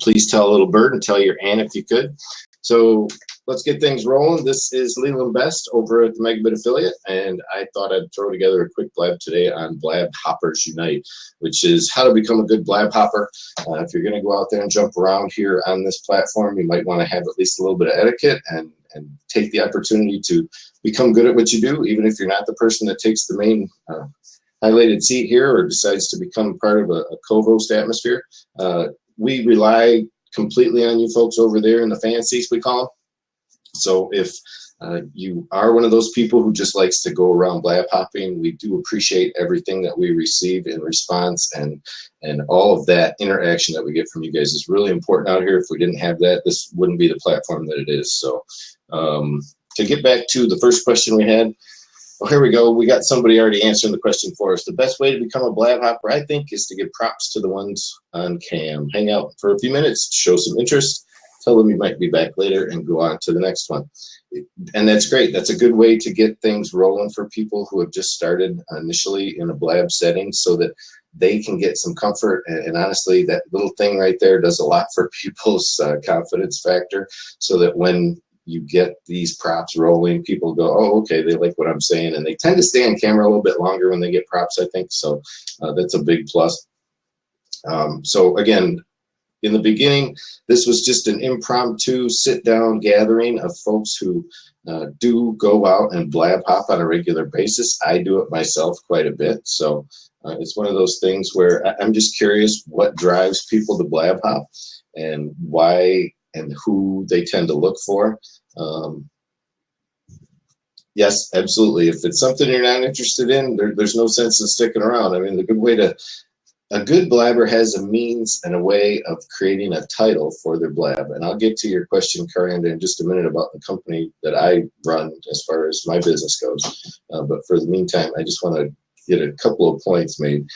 please tell a little bird and tell your aunt if you could. So let's get things rolling. This is Leland Best over at the Megabit affiliate, and I thought I'd throw together a quick blab today on Blab Hoppers Unite, which is how to become a good blab hopper. If you're going to go out there and jump around here on this platform, you might want to have at least a little bit of etiquette and take the opportunity to become good at what you do, even if you're not the person that takes the main highlighted seat here or decides to become part of a co-host atmosphere. We rely completely on you folks over there in the fan seats, we call them. So if you are one of those people who just likes to go around blab hopping, we do appreciate everything that we receive in response, and all of that interaction that we get from you guys is really important out here. If we didn't have that, this wouldn't be the platform that it is. So to get back to the first question we had, well, here we go. We got somebody already answering the question for us. The best way to become a blab hopper, I think, is to give props to the ones on cam. Hang out for a few minutes, show some interest, tell them you might be back later, and go on to the next one. And that's great. That's a good way to get things rolling for people who have just started initially in a blab setting so that they can get some comfort. And honestly, that little thing right there does a lot for people's confidence factor, so that when you get these props rolling, people go, oh, okay, they like what I'm saying. And they tend to stay on camera a little bit longer when they get props, I think. So that's a big plus. So again, in the beginning, this was just an impromptu sit-down gathering of folks who do go out and blab hop on a regular basis. I do it myself quite a bit. So it's one of those things where I'm just curious what drives people to blab hop and why and who they tend to look for. Yes, absolutely. If it's something you're not interested in, there's no sense in sticking around. I mean, a good blabber has a means and a way of creating a title for their blab. And I'll get to your question, Karianda, in just a minute about the company that I run as far as my business goes. But for the meantime, I just want to get a couple of points made.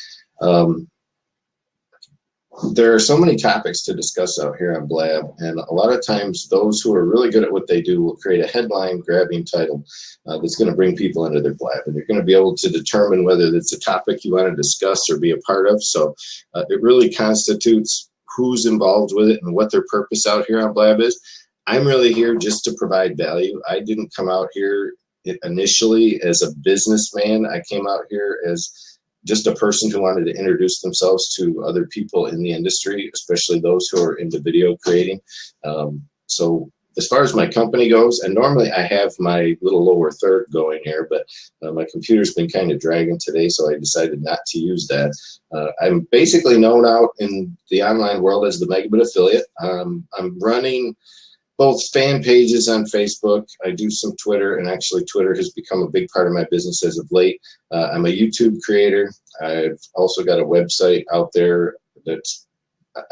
There are so many topics to discuss out here on Blab, and a lot of times those who are really good at what they do will create a headline-grabbing title that's going to bring people into their Blab, and you're going to be able to determine whether it's a topic you want to discuss or be a part of. So it really constitutes who's involved with it and what their purpose out here on Blab is. I'm really here just to provide value. I didn't come out here initially as a businessman. I came out here as just a person who wanted to introduce themselves to other people in the industry, especially those who are into video creating. So as far as my company goes, and normally I have my little lower third going here, but my computer's been kind of dragging today, so I decided not to use that. I'm basically known out in the online world as the Megabit affiliate. I'm running both fan pages on Facebook. I do some Twitter, and actually Twitter has become a big part of my business as of late. I'm a YouTube creator. I've also got a website out there that's,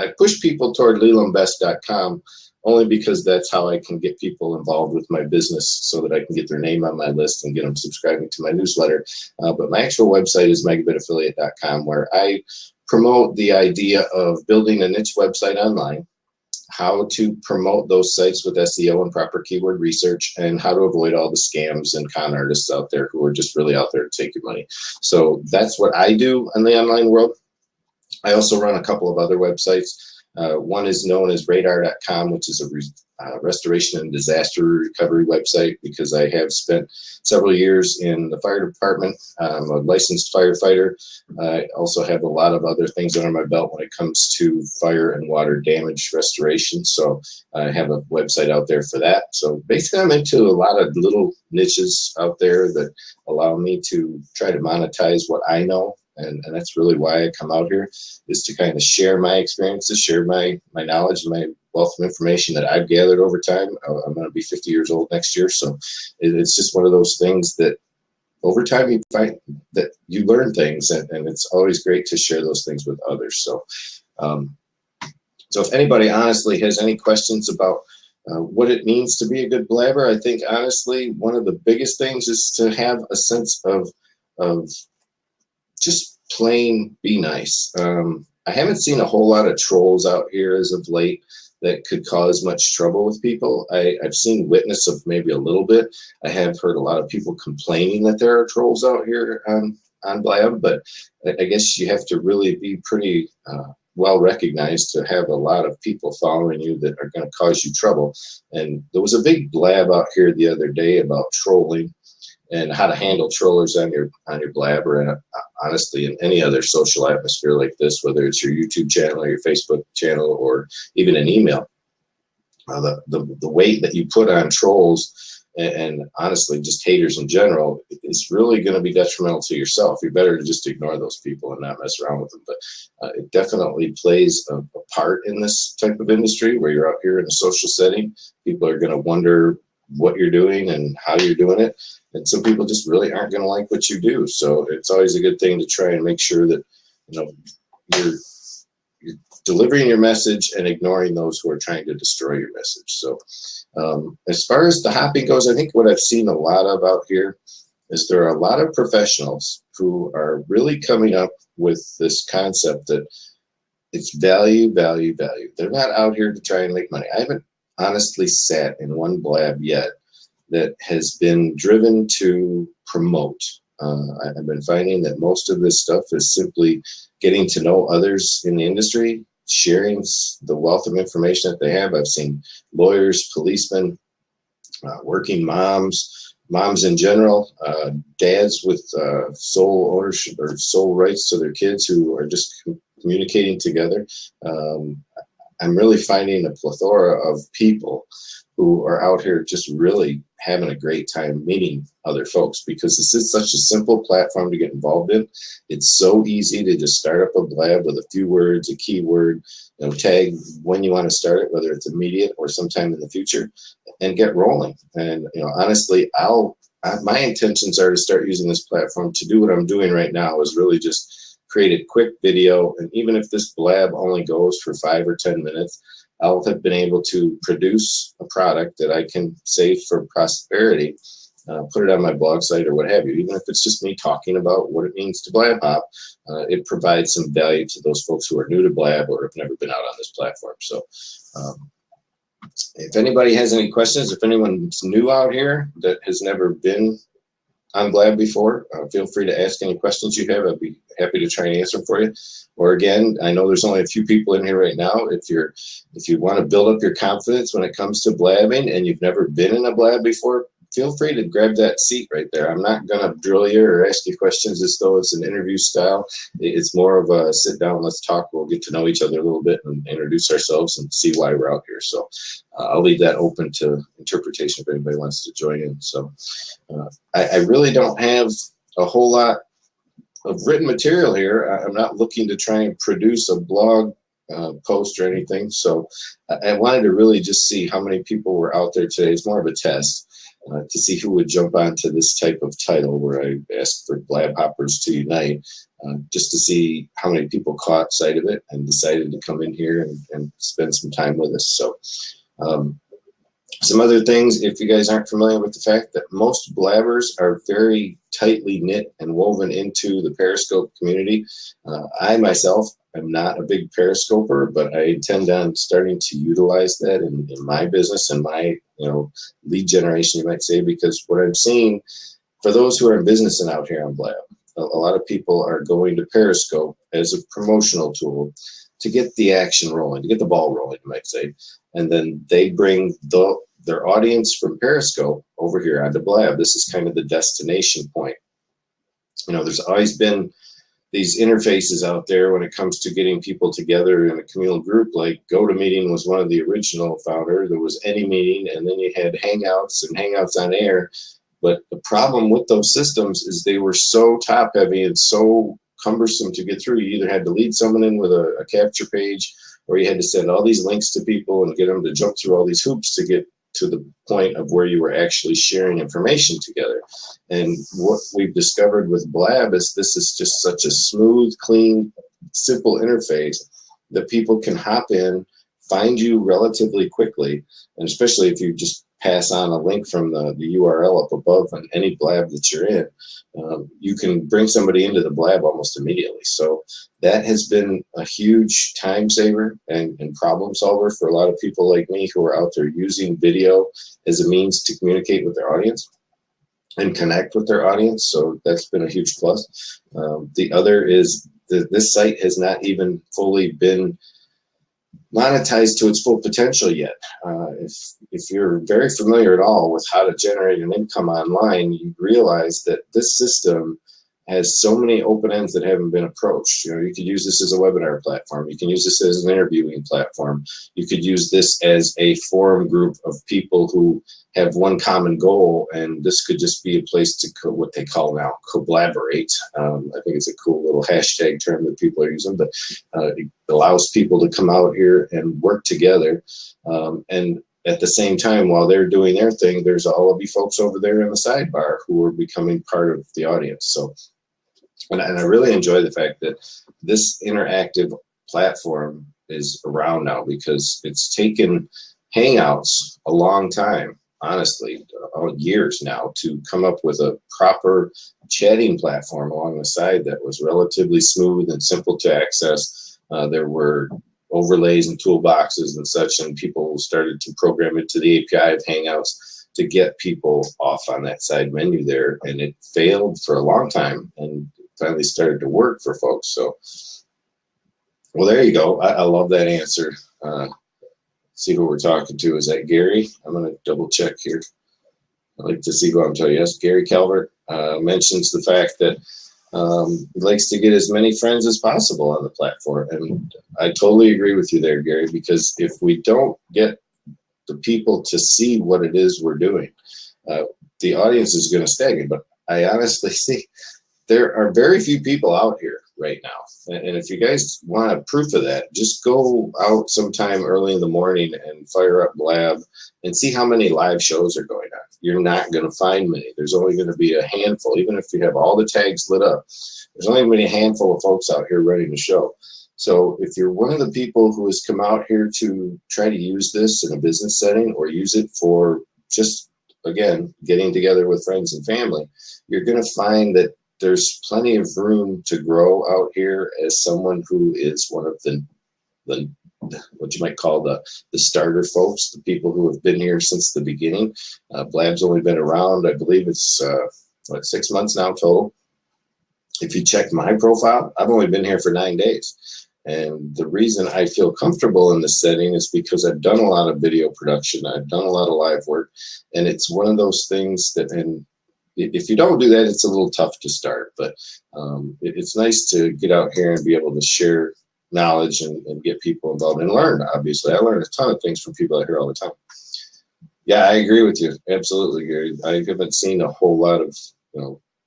I push people toward lelandbest.com only because that's how I can get people involved with my business so that I can get their name on my list and get them subscribing to my newsletter. But my actual website is megabitaffiliate.com, where I promote the idea of building a niche website online, how to promote those sites with SEO and proper keyword research, and how to avoid all the scams and con artists out there who are just really out there to take your money. So that's what I do in the online world. I also run a couple of other websites. One is known as radar.com, which is a restoration and disaster recovery website, because I have spent several years in the fire department. I'm a licensed firefighter. I also have a lot of other things under my belt when it comes to fire and water damage restoration. So I have a website out there for that. So basically I'm into a lot of little niches out there that allow me to try to monetize what I know. And that's really why I come out here, is to kind of share my experiences, share my knowledge and my wealth of information that I've gathered over time. I'm going to be 50 years old next year. So it's just one of those things that over time you find that you learn things, and it's always great to share those things with others. So, so if anybody honestly has any questions about what it means to be a good blabber, I think honestly one of the biggest things is to have a sense of just plain be nice. I haven't seen a whole lot of trolls out here as of late that could cause much trouble with people. I've seen witness of maybe a little bit. I have heard a lot of people complaining that there are trolls out here on Blab, but I guess you have to really be pretty well recognized to have a lot of people following you that are going to cause you trouble. And there was a big blab out here the other day about trolling and how to handle trollers on your Blab, or honestly in any other social atmosphere like this, whether it's your YouTube channel or your Facebook channel or even an email. The weight that you put on trolls and honestly just haters in general is really going to be detrimental to yourself. You're better to just ignore those people and not mess around with them. But it definitely plays a part in this type of industry where you're out here in a social setting. People are going to wonder what you're doing and how you're doing it. And some people just really aren't going to like what you do. So it's always a good thing to try and make sure that, you know, you're delivering your message and ignoring those who are trying to destroy your message. So as far as the hopping goes, I think what I've seen a lot of out here is there are a lot of professionals who are really coming up with this concept that it's value, value, value. They're not out here to try and make money. I haven't honestly sat in one blab yet that has been driven to promote. I've been finding that most of this stuff is simply getting to know others in the industry, sharing the wealth of information that they have. I've seen lawyers, policemen, working moms in general, dads with sole ownership or sole rights to their kids who are just communicating together. I'm really finding a plethora of people who are out here just really having a great time meeting other folks, because this is such a simple platform to get involved in. It's so easy to just start up a blab with a few words, a keyword, you know, tag when you want to start it, whether it's immediate or sometime in the future, and get rolling. And you know, honestly, my intentions are to start using this platform to do what I'm doing right now, is really just create a quick video. And even if this blab only goes for 5 or 10 minutes, I'll have been able to produce a product that I can save for prosperity, put it on my blog site or what have you. Even if it's just me talking about what it means to Blab Hop, it provides some value to those folks who are new to Blab or have never been out on this platform. So if anybody has any questions, if anyone's new out here that has never been on Blab before, feel free to ask any questions you have. I'd be happy to try and answer them for you. Or again, I know there's only a few people in here right now. If you want to build up your confidence when it comes to blabbing and you've never been in a blab before, feel free to grab that seat right there. I'm not going to drill you or ask you questions as though it's an interview style. It's more of a sit down, let's talk. We'll get to know each other a little bit and introduce ourselves and see why we're out here. So I'll leave that open to interpretation if anybody wants to join in. So I really don't have a whole lot of written material here. I'm not looking to try and produce a blog post or anything. So I wanted to really just see how many people were out there today. It's more of a test to see who would jump onto this type of title where I asked for Blab Hoppers to Unite, just to see how many people caught sight of it and decided to come in here and spend some time with us. So some other things, if you guys aren't familiar with the fact that most blabbers are very tightly knit and woven into the Periscope community. I myself am not a big Periscoper, but I intend on starting to utilize that in my business and my lead generation, you might say, because what I'm seeing for those who are in business and out here on Blab, a lot of people are going to Periscope as a promotional tool to get the action rolling, to get the ball rolling, you might say. And then they bring their audience from Periscope over here onto Blab. This is kind of the destination point. There's always been these interfaces out there when it comes to getting people together in a communal group. Like GoToMeeting was one of the original founder. There was AnyMeeting, and then you had Hangouts and Hangouts on Air. But the problem with those systems is they were so top heavy and so cumbersome to get through. You either had to lead someone in with a capture page, or you had to send all these links to people and get them to jump through all these hoops to get to the point of where you were actually sharing information together. And what we've discovered with Blab is this is just such a smooth, clean, simple interface that people can hop in, find you relatively quickly, and especially if you just pass on a link from the URL up above on any Blab that you're in, you can bring somebody into the Blab almost immediately. So that has been a huge time saver and problem solver for a lot of people like me who are out there using video as a means to communicate with their audience and connect with their audience. So that's been a huge plus. The other is this site has not even fully been monetized to its full potential yet. If you're very familiar at all with how to generate an income online, you realize that this system has so many open ends that haven't been approached. You know, you could use this as a webinar platform. You can use this as an interviewing platform. You could use this as a forum group of people who have one common goal, and this could just be a place to what they call now collaborate. I think it's a cool little hashtag term that people are using, but it allows people to come out here and work together. And at the same time, while they're doing their thing, there's all of you folks over there in the sidebar who are becoming part of the audience. So, and I really enjoy the fact that this interactive platform is around now, because it's taken Hangouts a long time, honestly, years now, to come up with a proper chatting platform along the side that was relatively smooth and simple to access. There were overlays and toolboxes and such, and people started to program into the API of Hangouts to get people off on that side menu there, and it failed for a long time and finally started to work for folks. So, well, there you go. I love that answer. See who we're talking to. Is that Gary? I'm going to double check here. I'd like to see who I'm telling you. Yes, Gary Calvert mentions the fact that he likes to get as many friends as possible on the platform. And I totally agree with you there, Gary, because if we don't get the people to see what it is we're doing, the audience is going to stagnate. But I honestly see there are very few people out here right now. And if you guys want a proof of that, just go out sometime early in the morning and fire up Blab and see how many live shows are going on. You're not going to find many. There's only going to be a handful. Even if you have all the tags lit up, there's only going to be a handful of folks out here running the show. So if you're one of the people who has come out here to try to use this in a business setting, or use it for just, again, getting together with friends and family, you're going to find that there's plenty of room to grow out here as someone who is one of the what you might call the starter folks, the people who have been here since the beginning. Blab's only been around, I believe it's 6 months now total. If you check my profile, I've only been here for 9 days. And the reason I feel comfortable in this setting is because I've done a lot of video production. I've done a lot of live work. And it's one of those things that, and if you don't do that, it's a little tough to start. But it's nice to get out here and be able to share knowledge and get people involved and learn. Obviously, I learn a ton of things from people out here all the time. Yeah, I agree with you. Absolutely, Gary. I haven't seen a whole lot of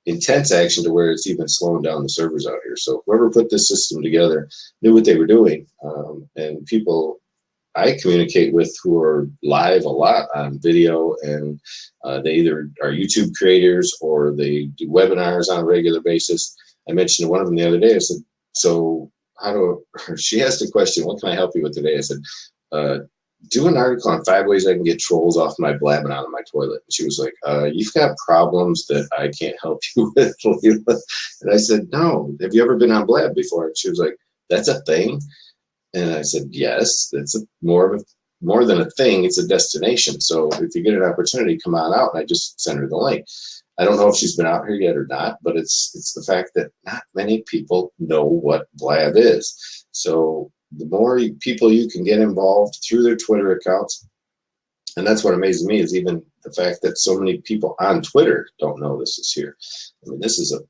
intense action to where it's even slowing down the servers out here. So whoever put this system together knew what they were doing. And people I communicate with who are live a lot on video, and they either are YouTube creators or they do webinars on a regular basis. I mentioned to one of them the other day, I said, so she asked a question, what can I help you with today? I said, do an article on 5 ways I can get trolls off my blabbing out of my toilet. And she was like, you've got problems that I can't help you with. And I said, no, have you ever been on Blab before? And she was like, that's a thing? And I said, yes, that's more than a thing, it's a destination. So if you get an opportunity, come on out. And I just sent her the link. I don't know if she's been out here yet or not, but it's the fact that not many people know what Blab is. So the more people you can get involved through their Twitter accounts, and that's what amazes me, is even the fact that so many people on Twitter don't know this is here. I mean, this is a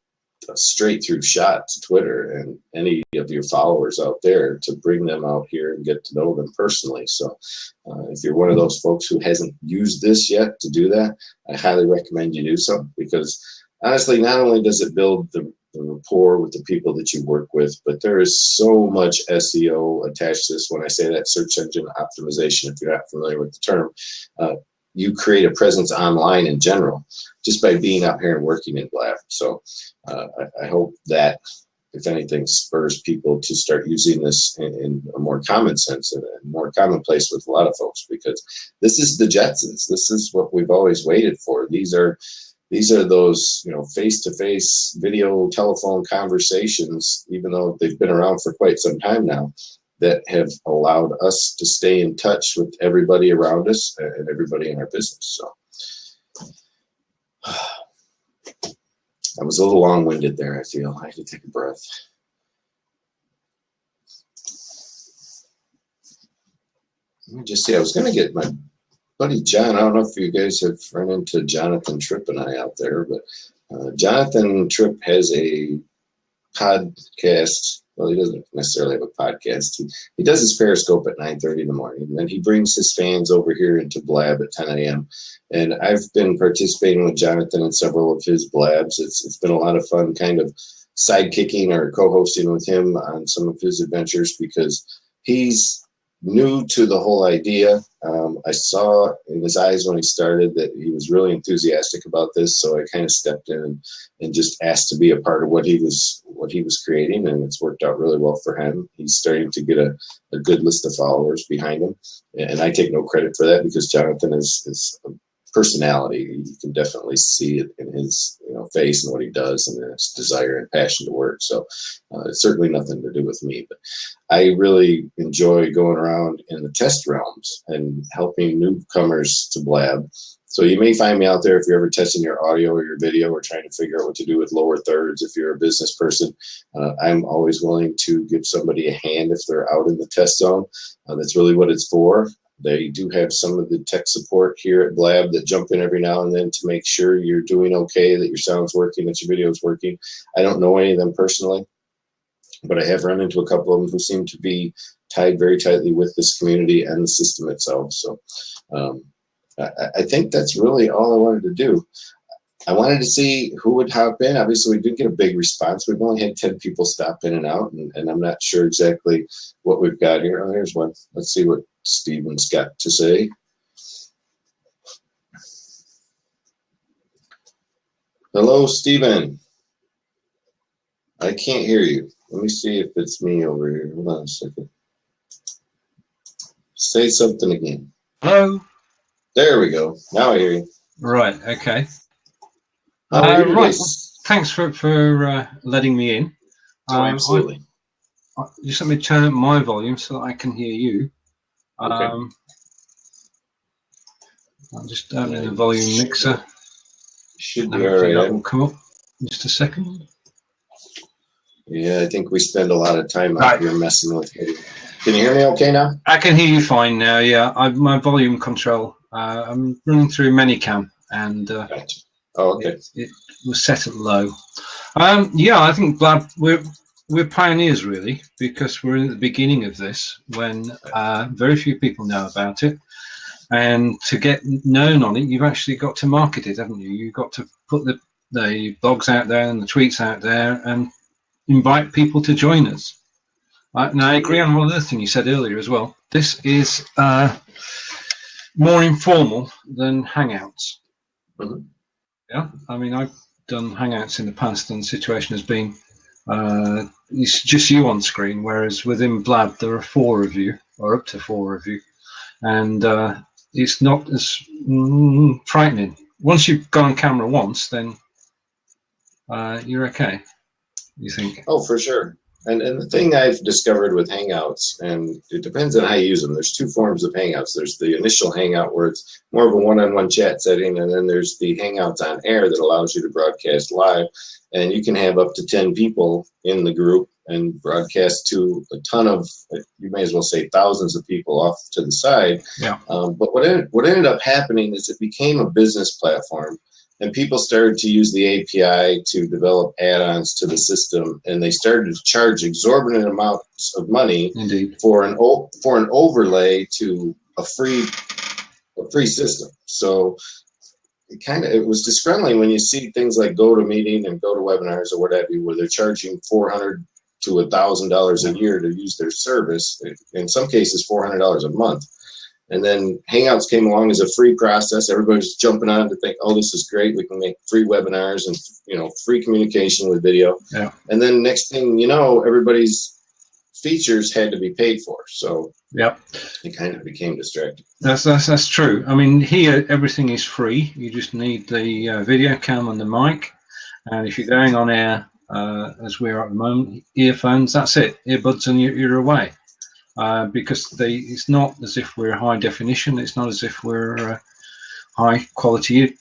straight through shot to Twitter and any of your followers out there, to bring them out here and get to know them personally. So if you're one of those folks who hasn't used this yet to do that, I highly recommend you do so, because honestly, not only does it build the rapport with the people that you work with, but there is so much SEO attached to this. When I say that, search engine optimization, if you're not familiar with the term, you create a presence online in general just by being out here and working in Blab. So I hope that, if anything, spurs people to start using this in a more common sense and more commonplace with a lot of folks, because this is the Jetsons. This is what we've always waited for. These are those, face-to-face video telephone conversations, even though they've been around for quite some time now, that have allowed us to stay in touch with everybody around us and everybody in our business. So I was a little long-winded there, I feel. I had to take a breath. Let me just see. I was going to get my buddy John. I don't know if you guys have run into Jonathan Tripp and I out there, but Jonathan Tripp has a podcast. Well, he doesn't necessarily have a podcast. He does his Periscope at 9:30 in the morning, and then he brings his fans over here into Blab at 10 a.m. And I've been participating with Jonathan in several of his Blabs. It's been a lot of fun, kind of sidekicking or co-hosting with him on some of his adventures because he's new to the whole idea. I saw in his eyes when he started that he was really enthusiastic about this, so I kind of stepped in and just asked to be a part of what he was creating, and it's worked out really well for him. He's starting to get a good list of followers behind him, and I take no credit for that because Jonathan is a personality. You can definitely see it in his face and what he does and his desire and passion to work. So it's certainly nothing to do with me, but I really enjoy going around in the test realms and helping newcomers to Blab. So you may find me out there if you're ever testing your audio or your video or trying to figure out what to do with lower thirds. If you're a business person, I'm always willing to give somebody a hand if they're out in the test zone. That's really what it's for. They do have some of the tech support here at Blab that jump in every now and then to make sure you're doing okay, that your sound's working, that your video's working. I don't know any of them personally, but I have run into a couple of them who seem to be tied very tightly with this community and the system itself. So I think that's really all I wanted to do. I wanted to see who would hop in. Obviously, we did get a big response. We've only had 10 people stop in and out, and I'm not sure exactly what we've got here. Oh, here's one. Let's see what Steven's got to say. Hello, Steven. I can't hear you. Let me see if it's me over here. Hold on a second. Say something again. Hello. There we go. Now I hear you. Right. Okay. Right. Thanks for letting me in. Absolutely. Just let me turn up my volume so that I can hear you. Okay. I'm just opening the volume mixer. Should be all right. That will come up in just a second. Yeah, I think we spend a lot of time out here messing with it. Can you hear me okay now? I can hear you fine now, yeah. My volume control, I'm running through Manycam, and Gotcha. Oh, okay. it was set at low. Yeah, I think Blab, we're pioneers, really, because we're in the beginning of this when very few people know about it. And to get known on it, you've actually got to market it, haven't you? You've got to put the blogs out there and the tweets out there and invite people to join us. And I agree on one other thing you said earlier as well. This is more informal than Hangouts. Mm-hmm. Yeah, I mean, I've done Hangouts in the past, and the situation has been it's just you on screen, whereas within Blab there are 4 of you, or up to 4 of you, and it's not as frightening. Once you've gone on camera once, then you're okay, you think? Oh, for sure. And the thing I've discovered with Hangouts, and it depends on how you use them. There's 2 forms of Hangouts. There's the initial Hangout where it's more of a one-on-one chat setting, and then there's the Hangouts on air that allows you to broadcast live. And you can have up to 10 people in the group and broadcast to a ton of, you may as well say thousands of people off to the side. Yeah. But what ended up happening is it became a business platform. And people started to use the API to develop add-ons to the system, and they started to charge exorbitant amounts of money for an overlay to a free system. So it was disgruntling when you see things like GoToMeeting and GoToWebinars or whatever, where they're charging $400 to $1,000 a year to use their service. In some cases, $400 a month. And then Hangouts came along as a free process. Everybody's jumping on to think, oh, this is great. We can make free webinars and free communication with video. Yeah. And then next thing you know, everybody's features had to be paid for. So yep, it kind of became distracting. That's true. I mean, here everything is free. You just need the video cam and the mic. And if you're going on air, as we're at the moment, earphones, that's it. Earbuds and you're away. Because it's not as if we're high definition. It's not as if we're high quality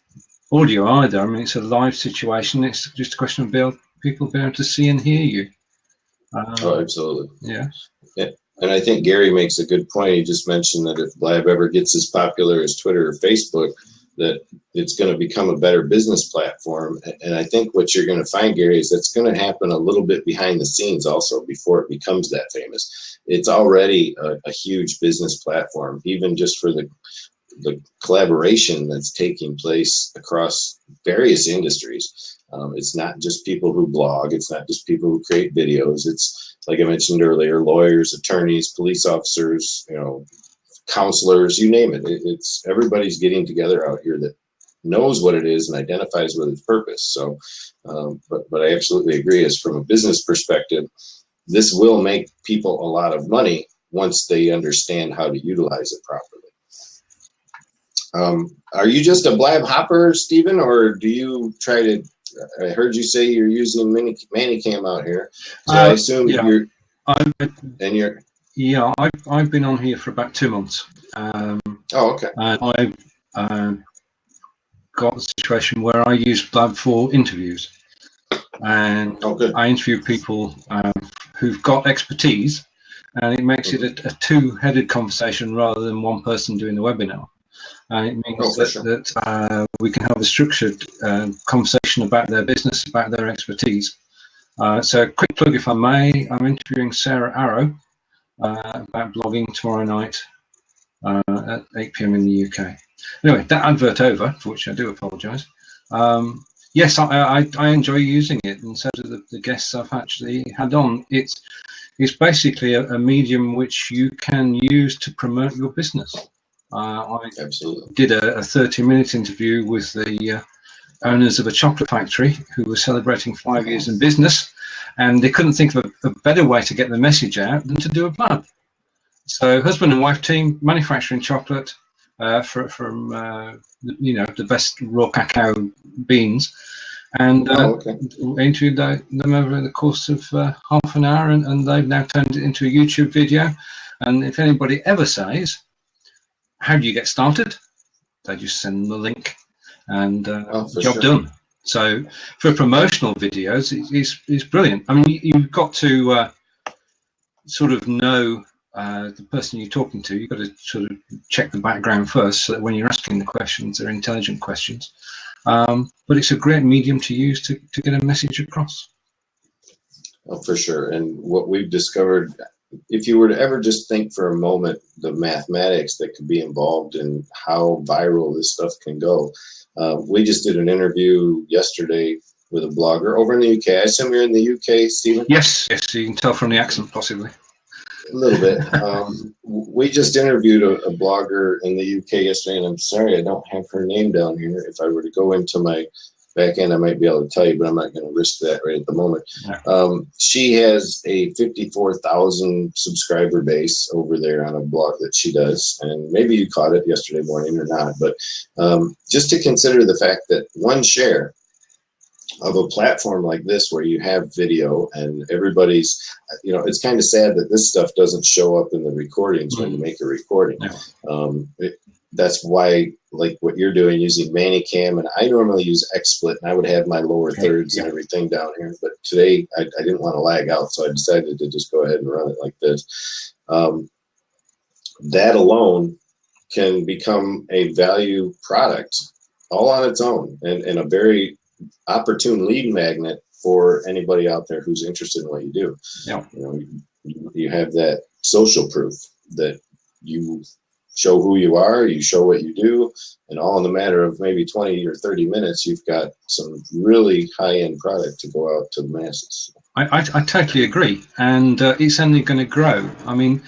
audio either. I mean, it's a live situation. It's just a question of people being able to see and hear you. Oh, absolutely. Yeah. And I think Gary makes a good point. He just mentioned that if Blab ever gets as popular as Twitter or Facebook, that it's going to become a better business platform. And I think what you're going to find, Gary, is that's going to happen a little bit behind the scenes also before it becomes that famous. It's already a huge business platform, even just for the collaboration that's taking place across various industries. It's not just people who blog. It's not just people who create videos. It's, like I mentioned earlier, lawyers, attorneys, police officers, counselors, you name it. It's everybody's getting together out here that knows what it is and identifies with its purpose. So, but I absolutely agree. As from a business perspective, this will make people a lot of money once they understand how to utilize it properly. Are you just a Blab hopper, Stephen, or do you try to? I heard you say you're using Manicam out here, so I assume you're. Yeah, I've been on here for about 2 months. Oh, okay. And I've got the situation where I use Blab for interviews, and I interview people who've got expertise, and it makes it a two-headed conversation rather than one person doing the webinar. And it means that we can have a structured conversation about their business, about their expertise. So a quick plug, if I may, I'm interviewing Sarah Arrow about blogging tomorrow night at 8 PM in the UK. Anyway, that advert over, for which I do apologise. Yes, I enjoy using it, and so do the guests I've actually had on. It's basically a medium which you can use to promote your business. I did a 30-minute interview with the owners of a chocolate factory who were celebrating 5 years in business, and they couldn't think of a better way to get the message out than to do a Blab. So husband and wife team manufacturing chocolate from the best raw cacao beans, and interviewed them over the course of half an hour, and they've now turned it into a YouTube video. And if anybody ever says, how do you get started? They just send them the link, and job done. So for promotional videos, it's brilliant. I mean, you've got to sort of know the person you're talking to. You've got to sort of check the background first, so that when you're asking the questions, they're intelligent questions. But it's a great medium to use to get a message across. Oh, for sure. And what we've discovered, if you were to ever just think for a moment the mathematics that could be involved in how viral this stuff can go. We just did an interview yesterday with a blogger over in the UK. I assume you're in the UK, Stephen? Yes, you can tell from the accent, possibly. A little bit. We just interviewed a blogger in the UK yesterday, and I'm sorry I don't have her name down here. If I were to go into my back end, I might be able to tell you, but I'm not going to risk that right at the moment. She has a 54,000 subscriber base over there on a blog that she does, and maybe you caught it yesterday morning or not, but just to consider the fact that one share of a platform like this where you have video and everybody's, it's kind of sad that this stuff doesn't show up in the recordings when you make a recording. That's why, like what you're doing, using Manicam, and I normally use XSplit, and I would have my lower thirds and everything down here. But today I didn't want to lag out, so I decided to just go ahead and run it like this. That alone can become a value product all on its own, and a very opportune lead magnet for anybody out there who's interested in what you do. You have that social proof that you show who you are, you show what you do, and all in a matter of maybe 20 or 30 minutes, you've got some really high-end product to go out to the masses. I totally agree, and it's only going to grow. I mean,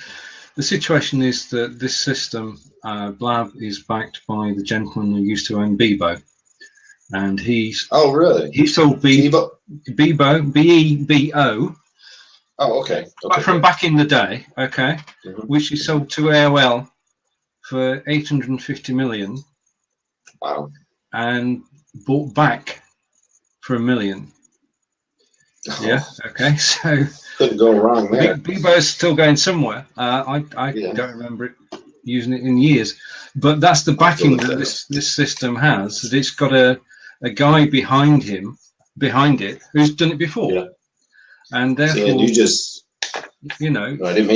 the situation is that this system, Blab, is backed by the gentleman who used to own Bebo, and he's he sold Bebo, B-E-B-O. Oh, okay. From back in the day, which he sold to AOL for 850 million. Wow. And bought back for $1 million. Yeah, so couldn't go wrong there. Bebo's still going somewhere. I don't remember it using it in years, but that's the backing that this system has. That it's got a guy behind it who's done it before, and therefore you know. No, I didn't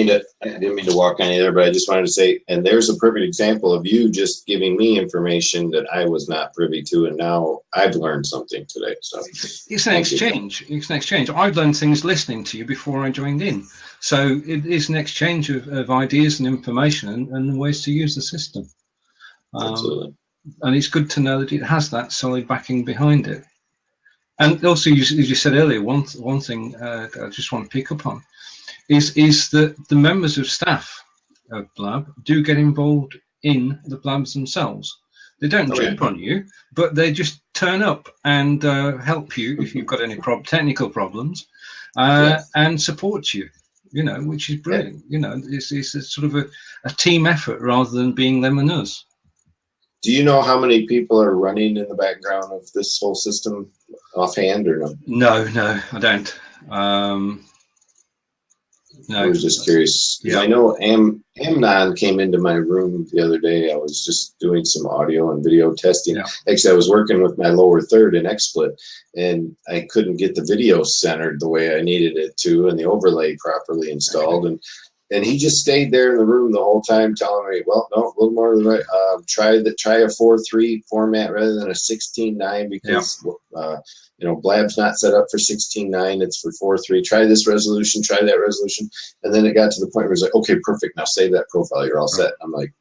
mean to walk on you there, but I just wanted to say, and there's a perfect example of you just giving me information that I was not privy to, and now I've learned something today. So it's an exchange. It's an exchange. I've learned things listening to you before I joined in. So it is an exchange of ideas and information and ways to use the system. Absolutely. And it's good to know that it has that solid backing behind it. And also, as you said earlier, one thing I just want to pick up on is that the members of staff of Blab do get involved in the Blabs themselves. They don't jump on you, but they just turn up and help you if you've got any technical problems, and support you. You know, which is brilliant. You know, it's a sort of a team effort rather than being them and us. Do you know how many people are running in the background of this whole system offhand or no? No, I don't. No. I was just curious. Yeah. I know Amnon came into my room the other day. I was just doing some audio and video testing. Yeah. Actually, I was working with my lower third in XSplit, and I couldn't get the video centered the way I needed it to and the overlay properly installed. And he just stayed there in the room the whole time telling me, well, no, a little more right. Try a 4:3 format rather than a 16:9 because you know, Blab's not set up for 16:9. It's for 4:3. Try this resolution. Try that resolution. And then it got to the point where it's like, okay, perfect. Now save that profile. You're all set. I'm like,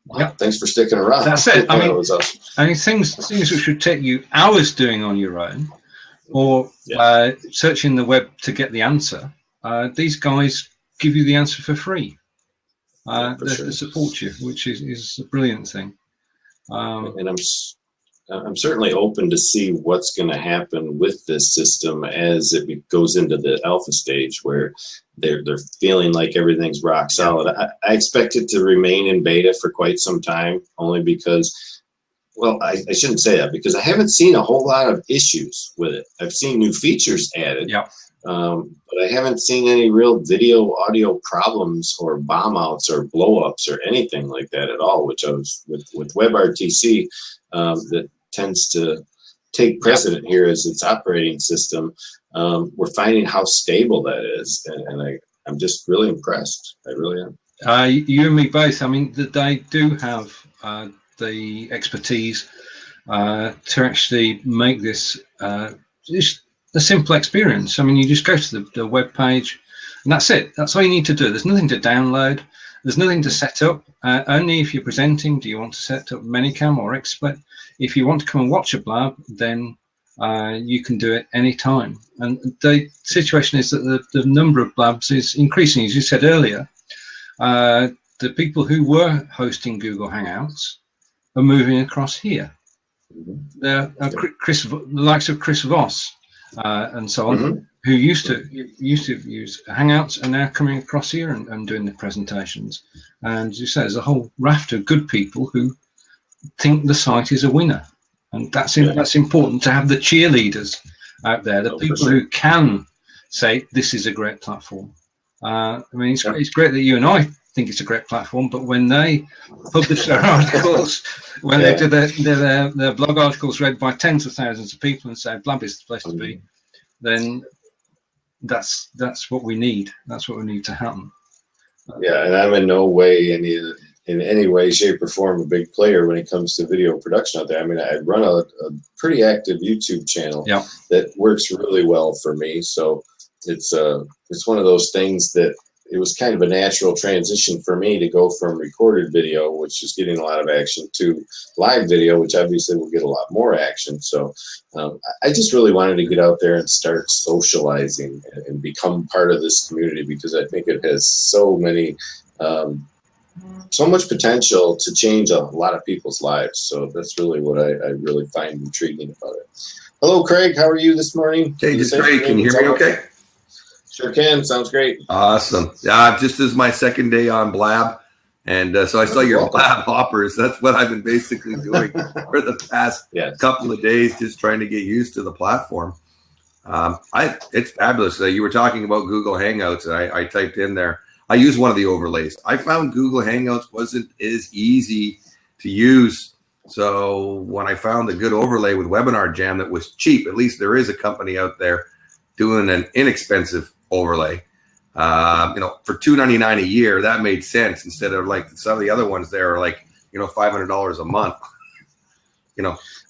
wow, thanks for sticking around. That's it. I mean, was awesome. I mean, things which would take you hours doing on your own, or searching the web to get the answer. These guys give you the answer for free. They support you, which is a brilliant thing. And I'm certainly open to see what's going to happen with this system as it goes into the alpha stage where they're feeling like everything's rock solid. I expect it to remain in beta for quite some time, only because, well, I shouldn't say that because I haven't seen a whole lot of issues with it. I've seen new features added. Yeah. But I haven't seen any real video audio problems or bomb outs or blow ups or anything like that at all, which I was with WebRTC, that tends to take precedent here as its operating system. We're finding how stable that is. And I'm just really impressed. I really am. You and me both. I mean, they do have the expertise to actually make this just a simple experience. I mean, you just go to the web page, and that's it. That's all you need to do. There's nothing to download. There's nothing to set up. Only if you're presenting do you want to set up Minicam or XSplit. If you want to come and watch a Blab, then you can do it anytime. And the situation is that the number of Blabs is increasing. As you said earlier, the people who were hosting Google Hangouts are moving across here. The likes of Chris Voss and so on, who used to use Hangouts, are now coming across here and doing the presentations. And as you say, there's a whole raft of good people who think the site is a winner, and that's important to have the cheerleaders out there, the people who can say this is a great platform. I mean, it's great that you and I think it's a great platform, but when they publish their articles, when they do their blog articles read by tens of thousands of people and say Blab is the place to be, then that's what we need. That's what we need to happen. Yeah, and I'm in no way in any way, shape, or form a big player when it comes to video production out there. I mean, I run a pretty active YouTube channel that works really well for me. So it's one of those things that it was kind of a natural transition for me to go from recorded video, which is getting a lot of action, to live video, which obviously will get a lot more action. So I just really wanted to get out there and start socializing and become part of this community, because I think it has so much potential to change a lot of people's lives. So that's really what I really find intriguing about it. Hello, Craig. How are you this morning? Hey, this is Craig. Can you hear me okay? Sure can. Sounds great. Awesome. Just as my second day on Blab, and so I saw your Blab Hoppers. That's what I've been basically doing for the past couple of days, just trying to get used to the platform. It's fabulous. You were talking about Google Hangouts, and I typed in there. I use one of the overlays. I found Google Hangouts wasn't as easy to use. So when I found a good overlay with Webinar Jam that was cheap, at least there is a company out there doing an inexpensive overlay. for $2.99 a year, that made sense instead of like some of the other ones there are like, $500 a month.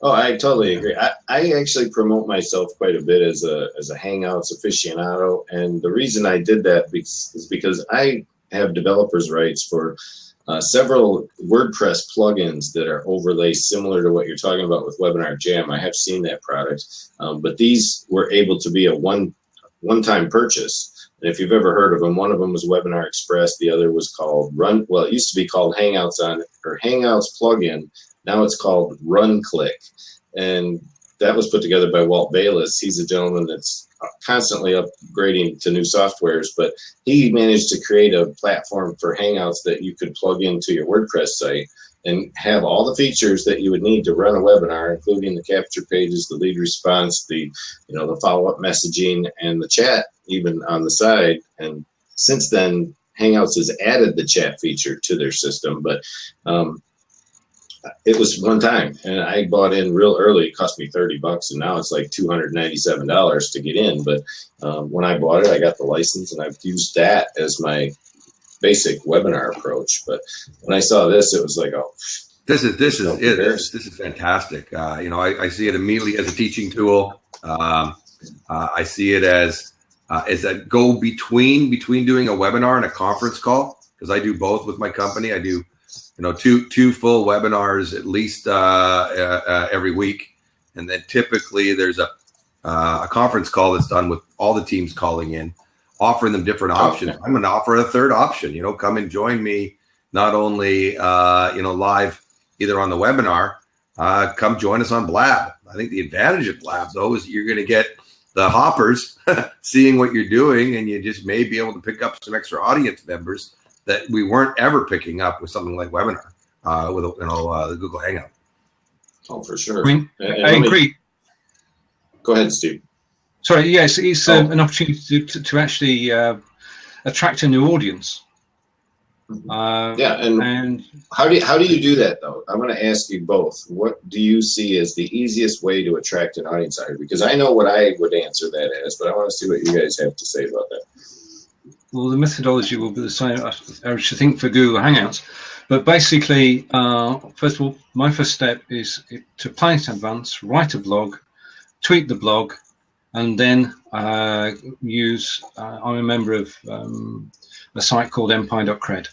Oh, I totally agree. I actually promote myself quite a bit as a Hangouts aficionado, and the reason I did that is because I have developers' rights for several WordPress plugins that are overlays similar to what you're talking about with Webinar Jam. I have seen that product, but these were able to be a one-time purchase. And if you've ever heard of them, one of them was Webinar Express. The other was called Well, it used to be called Hangouts plugin. Now it's called RunClick, and that was put together by Walt Bayless. He's a gentleman that's constantly upgrading to new softwares, but he managed to create a platform for Hangouts that you could plug into your WordPress site and have all the features that you would need to run a webinar, including the capture pages, the lead response, the follow-up messaging, and the chat even on the side. And since then, Hangouts has added the chat feature to their system, but it was one time, and I bought in real early. It cost me $30, and now it's like $297 to get in. But when I bought it, I got the license, and I've used that as my basic webinar approach. But when I saw this, it was like, oh, this is fantastic. I see it immediately as a teaching tool. I see it as a go between doing a webinar and a conference call, because I do both with my company. I do two full webinars at least every week, and then typically there's a conference call that's done with all the teams calling in, offering them different options. I'm going to offer a third option. Come and join me, not only live either on the webinar, come join us on Blab. I think the advantage of Blab though is you're going to get the hoppers seeing what you're doing, and you just may be able to pick up some extra audience members that we weren't ever picking up with something like Webinar, with the Google Hangout. Oh, for sure. I agree. Go ahead, Steve. Sorry, yes, it's an opportunity to actually attract a new audience. And how do you do that though? I'm going to ask you both. What do you see as the easiest way to attract an audience? Because I know what I would answer that as, but I want to see what you guys have to say about that. Well, the methodology will be the same, I should think, for Google Hangouts. But basically, first of all, my first step is to plan it in advance, write a blog, tweak the blog, and then use, I'm a member of a site called empire.cred.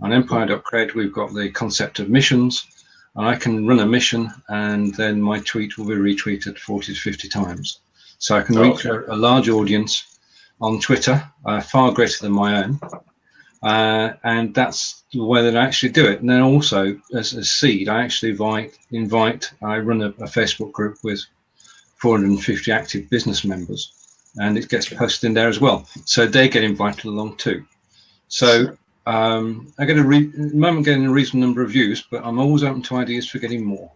On empire.cred, we've got the concept of missions, and I can run a mission, and then my tweet will be retweeted 40 to 50 times. So I can reach a large audience on Twitter, far greater than my own, and that's the way that I actually do it. And then also, as a seed, I actually invite. I run a Facebook group with 450 active business members, and it gets posted in there as well. So they get invited along too. So I get at the moment getting a reasonable number of views, but I'm always open to ideas for getting more.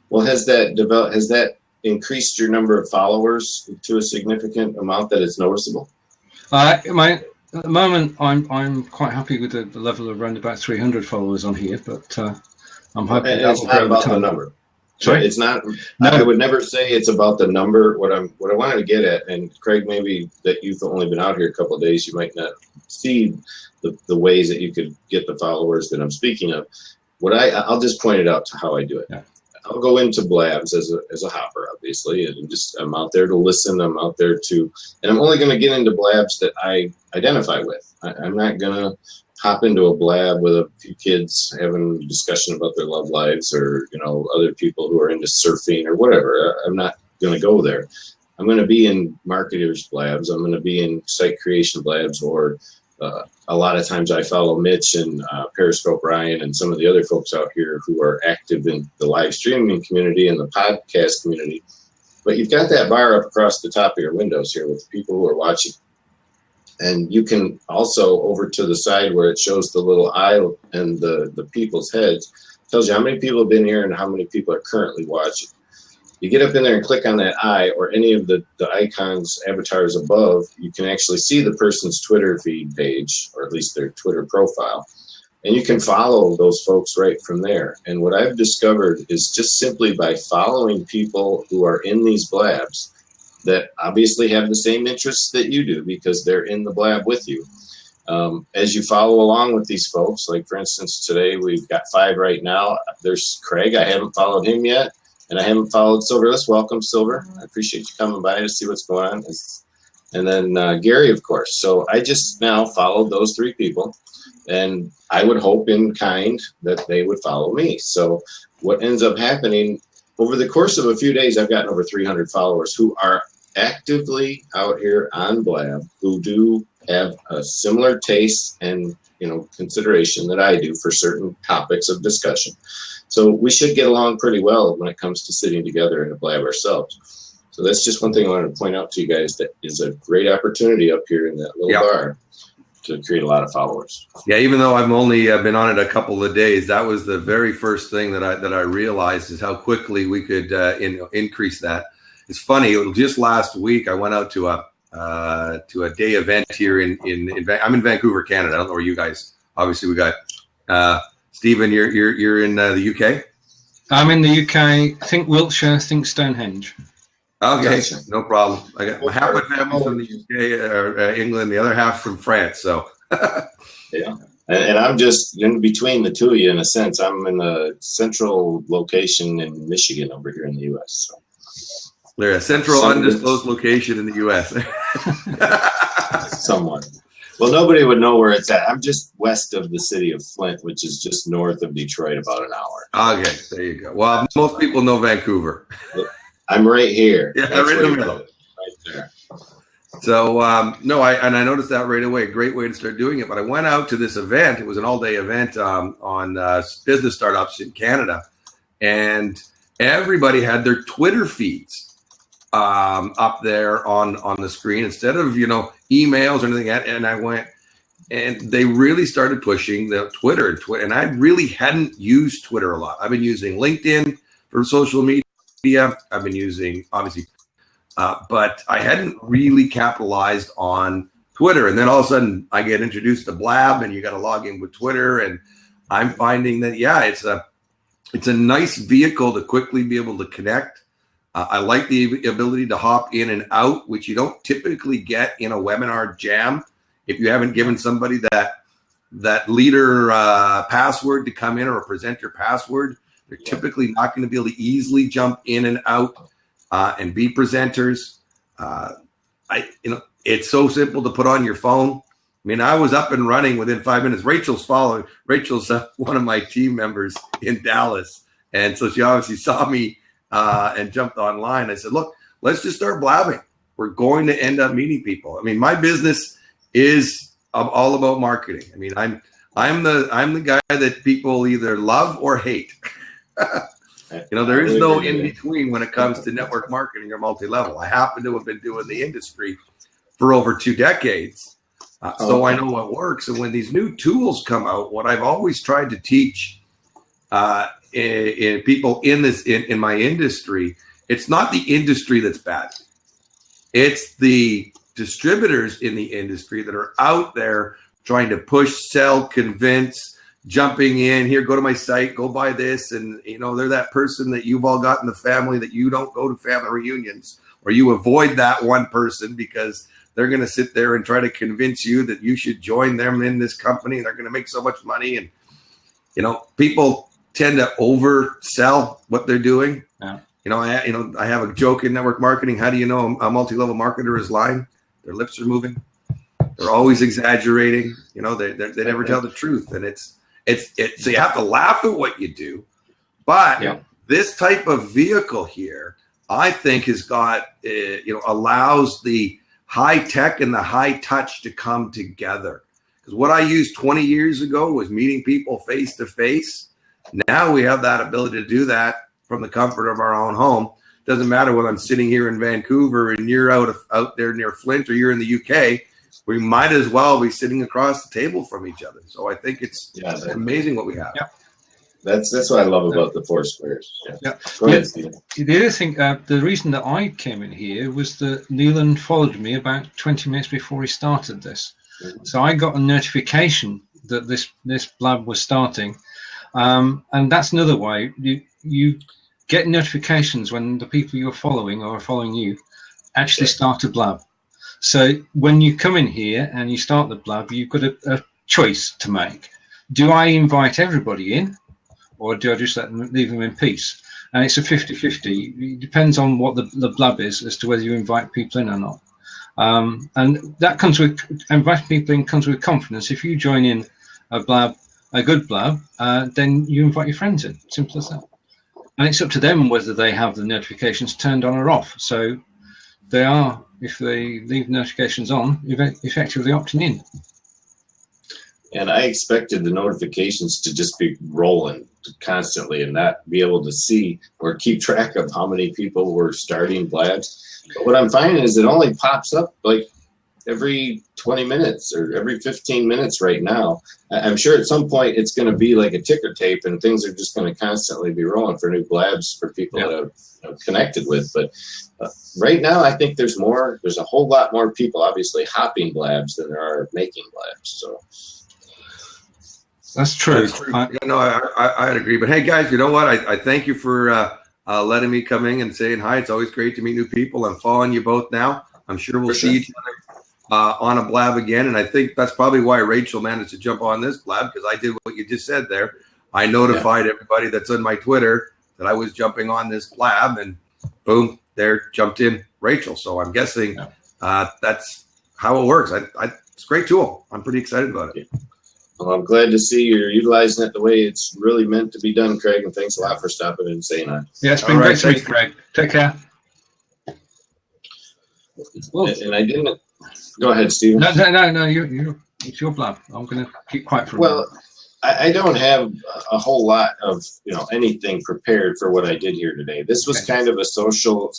Well, has that increased your number of followers to a significant amount that is noticeable? At the moment, I'm quite happy with the level of around about 300 followers on here, but I'm hoping it's not about the number. Sorry, it's not. No. I would never say it's about the number. What I wanted to get at, and Craig, maybe that you've only been out here a couple of days, you might not see the ways that you could get the followers that I'm speaking of. I'll just point it out to how I do it. Yeah. I'll go into Blabs as a hopper, obviously, and I'm out there to listen. I'm out there and I'm only going to get into Blabs that I identify with. I'm not going to hop into a Blab with a few kids having a discussion about their love lives, or other people who are into surfing or whatever. I'm not going to go there. I'm going to be in marketers Blabs. I'm going to be in site creation Blabs, or a lot of times I follow Mitch and Periscope Ryan and some of the other folks out here who are active in the live streaming community and the podcast community. But you've got that bar up across the top of your windows here with people who are watching. And you can also, over to the side where it shows the little eye and the people's heads, tells you how many people have been here and how many people are currently watching. You get up in there and click on that eye or any of the icons, avatars above, you can actually see the person's Twitter feed page, or at least their Twitter profile. And you can follow those folks right from there. And what I've discovered is just simply by following people who are in these Blabs, that obviously have the same interests that you do because they're in the Blab with you. As you follow along with these folks, like for instance, today we've got 5 right now. There's Craig. I haven't followed him yet, and I haven't followed Silver. Let's welcome Silver. I appreciate you coming by to see what's going on. And then Gary, of course. So I just now followed those 3 people, and I would hope in kind that they would follow me. So what ends up happening over the course of a few days, I've gotten over 300 followers who are actively out here on Blab, who do have a similar taste and consideration that I do for certain topics of discussion. So we should get along pretty well when it comes to sitting together in a Blab ourselves. So that's just one thing I wanted to point out to you guys, that is a great opportunity up here in that little bar to create a lot of followers. Yeah, even though I've only been on it a couple of days, that was the very first thing that I realized is how quickly we could increase that. It's funny. Just last week, I went out to a day event here I'm in Vancouver, Canada. I don't know where you guys. Obviously, we got Stephen. You're in the UK. I'm in the UK. I think Wiltshire. I think Stonehenge. Okay, no problem. I got half my family from the UK or England, the other half from France. So yeah, and I'm just in between the two of you in a sense. I'm in a central location in Michigan over here in the US. So. They're a central undisclosed location in the U.S. Somewhat. Well, nobody would know where it's at. I'm just west of the city of Flint, which is just north of Detroit, about an hour. Okay, there you go. Well, most people know Vancouver. I'm right here. Yeah, right in the middle. Right there. So, I noticed that right away. A great way to start doing it. But I went out to this event. It was an all-day event on business startups in Canada. And everybody had their Twitter feeds up there on the screen instead of emails or anything. And I went, and they really started pushing the Twitter, and I really hadn't used Twitter a lot. I've been using LinkedIn for social media. I've been using obviously, but I hadn't really capitalized on Twitter. And then all of a sudden, I get introduced to Blab, and you got to log in with Twitter, and I'm finding that it's a nice vehicle to quickly be able to connect. I like the ability to hop in and out, which you don't typically get in a webinar jam. If you haven't given somebody that leader password to come in or a presenter password, they're typically not going to be able to easily jump in and out and be presenters. It's so simple to put on your phone. I mean, I was up and running within 5 minutes. Rachel's following. Rachel's one of my team members in Dallas, and so she obviously saw me. And jumped online. I said, look, let's just start blabbing. We're going to end up meeting people. I mean, my business is all about marketing. I mean, I'm the guy that people either love or hate. There is no in between when it comes to network marketing or multi-level. I happen to have been doing the industry for over 2 decades. So I know what works. And when these new tools come out, what I've always tried to teach in people in my industry, it's not the industry that's bad. It's the distributors in the industry that are out there trying to push, sell, convince, jumping in here, go to my site, go buy this. And, they're that person that you've all got in the family that you don't go to family reunions, or you avoid that one person because they're going to sit there and try to convince you that you should join them in this company. They're going to make so much money. And, people tend to oversell what they're doing. Yeah. I have a joke in network marketing. How do you know a multi-level marketer is lying? Their lips are moving. They're always exaggerating. They never tell the truth. And it's so you have to laugh at what you do. But this type of vehicle here, I think has got, allows the high tech and the high touch to come together. Because what I used 20 years ago was meeting people face to face. Now we have that ability to do that from the comfort of our own home. Doesn't matter whether I'm sitting here in Vancouver and you're out there near Flint, or you're in the UK. We might as well be sitting across the table from each other. So I think it's amazing what we have. Yeah. That's what I love about the four squares. Yeah. Go ahead, Stephen. The other thing, the reason that I came in here was that Leland followed me about 20 minutes before he started this. Mm-hmm. So I got a notification that this Blab was starting. And that's another way. You get notifications when the people you're following are following you. actually start a Blab. So when you come in here and you start the Blab, you've got a choice to make. Do I invite everybody in, or do I just leave them in peace? And it's a 50-50. It depends on what the Blab is as to whether you invite people in or not. And that comes with, inviting people in comes with confidence. If you join in a Blab, a good Blab, then you invite your friends in. Simple as that. And it's up to them whether they have the notifications turned on or off. So they are, if they leave notifications on, effectively opting in. And I expected the notifications to just be rolling constantly and not be able to see or keep track of how many people were starting Blabs. But what I'm finding is it only pops up like every 20 minutes or every 15 minutes right now. I'm sure at some point it's going to be like a ticker tape and things are just going to constantly be rolling for new Blabs for people that I've connected with. But right now I think there's a whole lot more people obviously hopping Blabs than there are making Blabs. So. That's true. I'd agree. But hey, guys, you know what? I thank you for letting me come in and saying hi. It's always great to meet new people. I'm following you both now. I'm sure we'll see each other on a Blab again. And I think that's probably why Rachel managed to jump on this Blab, because I did what you just said there. I notified everybody that's on my Twitter that I was jumping on this Blab, and boom, there jumped in Rachel. So I'm guessing that's how it works. It's a great tool. I'm pretty excited about it. Well, I'm glad to see you're utilizing it the way it's really meant to be done, Craig, and thanks a lot for stopping in and saying that. Yeah, it's been great to meet you, Craig. Take care. And I didn't. Go ahead, Stephen. No. It's your Blab. I'm going to keep quiet for a minute. I don't have a whole lot of anything prepared for what I did here today. This was kind of a social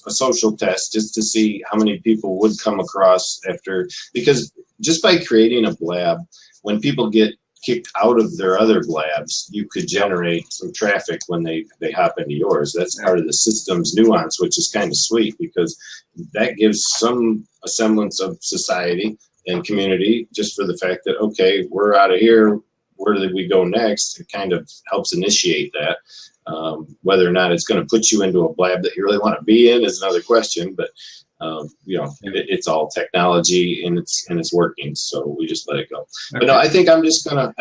test just to see how many people would come across after, because just by creating a Blab, when people get kicked out of their other Blabs, you could generate some traffic when they hop into yours. That's part of the system's nuance, which is kind of sweet because that gives some semblance of society and community just for the fact that, okay, we're out of here. Where do we go next? It kind of helps initiate that. Whether or not it's going to put you into a Blab that you really want to be in is another question, but it's all technology and it's working, so we just let it go. Okay. But no, I think I'm just gonna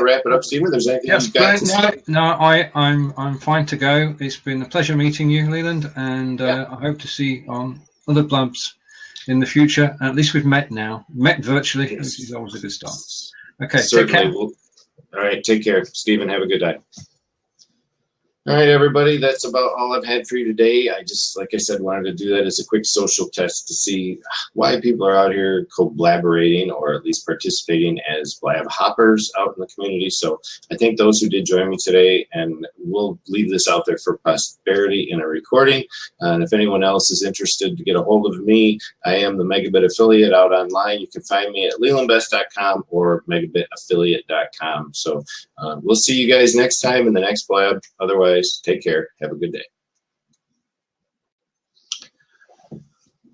wrap it up, Stephen. There's anything you've got to say? I'm fine to go. It's been a pleasure meeting you, Leland, and I hope to see on other Blabs in the future. At least we've met virtually, which is always a good start. Okay, certainly. Take care. All right, take care, Stephen. Have a good night. All right, everybody, that's about all I've had for you today. I just, like I said, wanted to do that as a quick social test to see why people are out here collaborating or at least participating as Blab hoppers out in the community. So I thank those who did join me today, and we'll leave this out there for posterity in a recording. And if anyone else is interested to get a hold of me, I am the Megabit affiliate out online. You can find me at lelandbest.com or megabitaffiliate.com. So we'll see you guys next time in the next Blab. Otherwise, take care. Have a good day.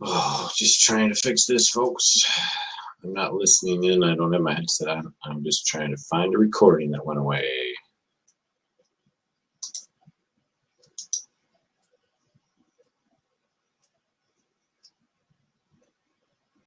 Oh, just trying to fix this, folks. I'm not listening in. I don't have my headset on. I'm just trying to find a recording that went away.